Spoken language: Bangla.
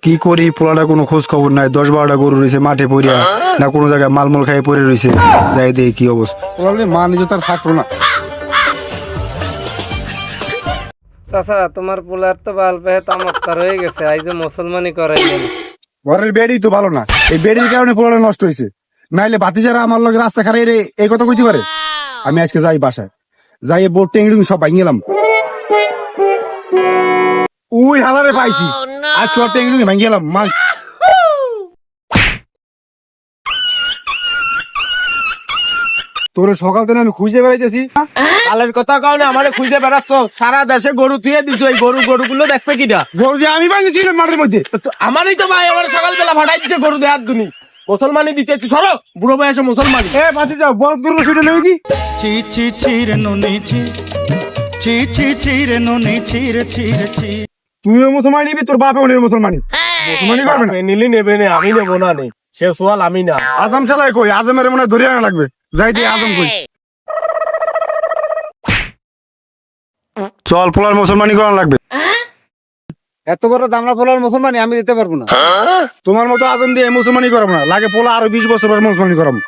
কি করি, পোলাটা কোনো খোঁজ খবর নাই। 10-12টা গরু রয়েছে মাঠে পড়িয়া, না কোনো জায়গায় মালমল খাই পড়ে রয়েছে। যাই দেখি কি অবস্থা। পোলালে মা নিজে তার থাকলো না। চাচা তোমার পোলার তো বাল পেয়ে তামাক্তার হয়ে গেছে, আই যে মুসলমানি করাইলেন। ঘরের বেড়ি তো ভালো না, এই বেড়ির কারণে পোলাটা নষ্ট হয়েছে। নাইলে ভাতিজারা আমার লগে রাস্তা খারাই রে এই কথা কইতে পারে। আমি আজকে যাই বাসায়, যাই বোর্ড টেঙ্গি সব ভাঙিয়ে এলাম। উই হালারে পাইছি, আজকে ওর টেঙ্গি ভাঙিয়ে এলাম। তোর সকাল থেকে আমি খুঁজে বেড়াইতেছি। কালের কথা কারণে আমারে খুঁজে বেড়াচ্ছ, সারা দেশে গরু থুয়ে দিছো, এই গরুগুলো দেখবে কিনা? গরু যে আমি ভাঙিয়েছিলাম মাঠের মধ্যে। আমারই তো ভাই আমার সকালবেলা ফাটাই দিচ্ছে গরু দেহার দুনি। মুসলমানি দিতেছি, সরো বুড়ো বয়সে মুসলমানি। এ বাতি যাও, বড় দূর সেটা নেই কি? ছি ছি ছি রে নুনি ছি, ছি ছি ছি রে নুনি ছি রে ছি রে ছি। তুইও মুসলমান নিবি, তোর বাপে অনেক মুসলমানি। মুসলমানি করবে না। নিলি নেবে না, আমি নেবো না নে, সে সোয়াল আমি না। আজম চালাই কই, আজমের মনে হয় ধরে আনা লাগবে। যাই দিয়ে আজম কই। চল, পোলার মুসলমানি করানো লাগবে। এত বড় দামড়া পোলার মুসলমানি আমি দিতে পারবো না। তোমার মতো আজম দিয়ে মুসলমানি করাবো না, লাগে পোলা আরো 20 বছর পর মুসলমানি করাবো।